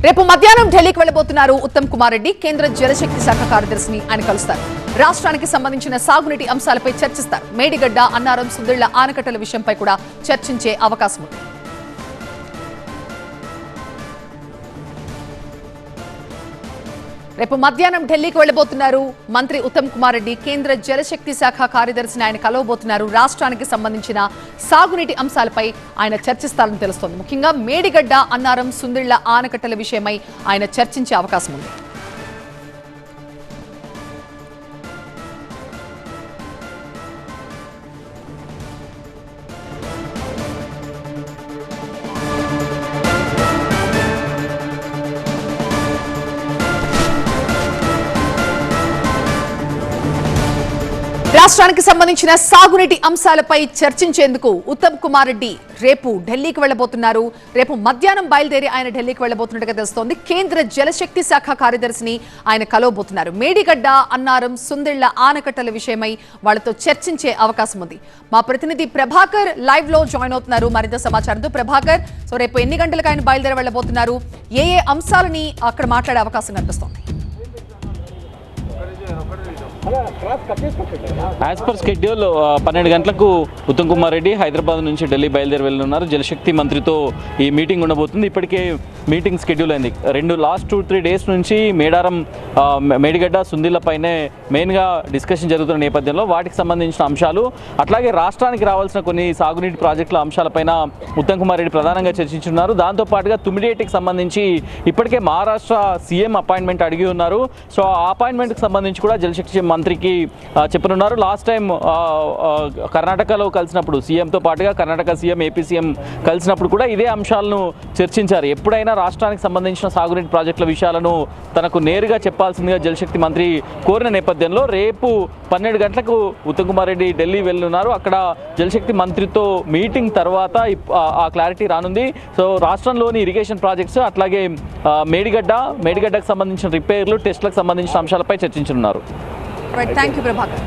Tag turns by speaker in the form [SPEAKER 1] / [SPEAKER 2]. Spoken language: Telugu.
[SPEAKER 1] రేపు మధ్యాహ్నం ఢిల్లీకి వెళ్లబోతున్నారు ఉత్తమ్ కుమార్ రెడ్డి. కేంద్ర జలశక్తి శాఖ కార్యదర్శిని ఆయన కలుస్తారు. రాష్ట్రానికి సంబంధించిన సాగునీటి అంశాలపై చర్చిస్తారు. మేడిగడ్డ, అన్నారం, సుందిళ్ల ఆనకట్టల విషయంపై కూడా చర్చించే అవకాశం ఉంది. రేపు మధ్యాహ్నం ఢిల్లీకి వెళ్లబోతున్నారు మంత్రి ఉత్తమ్ కుమార్ రెడ్డి. కేంద్ర జలశక్తి శాఖ కార్యదర్శిని ఆయన కలవబోతున్నారు. రాష్ట్రానికి సంబంధించిన సాగునీటి అంశాలపై ఆయన చర్చిస్తారని తెలుస్తోంది. ముఖ్యంగా మేడిగడ్డ, అన్నారం, సుందిళ్ల ఆనకట్టల విషయమై ఆయన చర్చించే అవకాశం ఉంది. రాష్ట్రానికి సంబంధించిన సాగునీటి అంశాలపై చర్చించేందుకు ఉత్తమ్ కుమార్ రెడ్డి రేపు ఢిల్లీకి వెళ్లబోతున్నారు. రేపు మధ్యాహ్నం బయలుదేరి ఆయన ఢిల్లీకి వెళ్లబోతున్నట్టుగా తెలుస్తోంది. కేంద్ర జలశక్తి శాఖ కార్యదర్శిని ఆయన కలవబోతున్నారు. మేడిగడ్డ, అన్నారం, సుందిళ్ల ఆనకట్టల విషయమై వాళ్ళతో చర్చించే అవకాశం ఉంది. మా ప్రతినిధి ప్రభాకర్ లైవ్ లో జాయిన్ అవుతున్నారు మరింత సమాచారంతో. ప్రభాకర్, సో రేపు ఎన్ని గంటలకు ఆయన బయలుదేరి వెళ్లబోతున్నారు? ఏ అంశాలని అక్కడ మాట్లాడే అవకాశం కనిపిస్తోంది?
[SPEAKER 2] యాజ్ పర్ షెడ్యూల్ 12 గంటలకు ఉత్తమ్ కుమార్ రెడ్డి హైదరాబాద్ నుంచి ఢిల్లీ బయలుదేరి వెళ్ళనున్నారు. జలశక్తి మంత్రితో ఈ మీటింగ్ ఉండబోతుంది. ఇప్పటికే మీటింగ్ షెడ్యూల్ అయింది. లాస్ట్ 2-3 డేస్ నుంచి మేడిగడ్డ, సుందిళ్ల పైనే మెయిన్గా డిస్కషన్ జరుగుతున్న నేపథ్యంలో వాటికి సంబంధించిన అంశాలు, అట్లాగే రాష్ట్రానికి రావాల్సిన కొన్ని సాగునీటి ప్రాజెక్టుల అంశాలపైన ఉత్తమ్ కుమార్ రెడ్డి ప్రధానంగా చర్చించున్నారు. దాంతోపాటుగా తుమ్మిడియేటికి సంబంధించి ఇప్పటికే మహారాష్ట్ర సీఎం అపాయింట్మెంట్ అడిగి ఉన్నారు. సో ఆ అపాయింట్మెంట్కి సంబంధించి కూడా జలశక్తి మంత్రికి చెప్పనున్నారు. లాస్ట్ టైం కర్ణాటకలో కలిసినప్పుడు సీఎంతో పాటుగా కర్ణాటక సీఎం, ఏపీ సీఎం కలిసినప్పుడు కూడా ఇదే అంశాలను చర్చించారు. ఎప్పుడైనా రాష్ట్రానికి సంబంధించిన సాగునీటి ప్రాజెక్టుల విషయాలను తనకు నేరుగా చెప్పాల్సిందిగా జలశక్తి మంత్రి కోరిన నేపథ్యంలో రేపు 12 గంటలకు ఉత్తమ్ కుమార్ రెడ్డి ఢిల్లీ వెళ్ళున్నారు. అక్కడ జలశక్తి మంత్రితో మీటింగ్ తర్వాత ఆ క్లారిటీ రానుంది. సో రాష్ట్రంలోని ఇరిగేషన్ ప్రాజెక్ట్స్, అట్లాగే మేడిగడ్డకు సంబంధించిన రిపేర్లు, టెస్టులకు సంబంధించిన అంశాలపై చర్చించనున్నారు.
[SPEAKER 1] Thank you Prabhakar.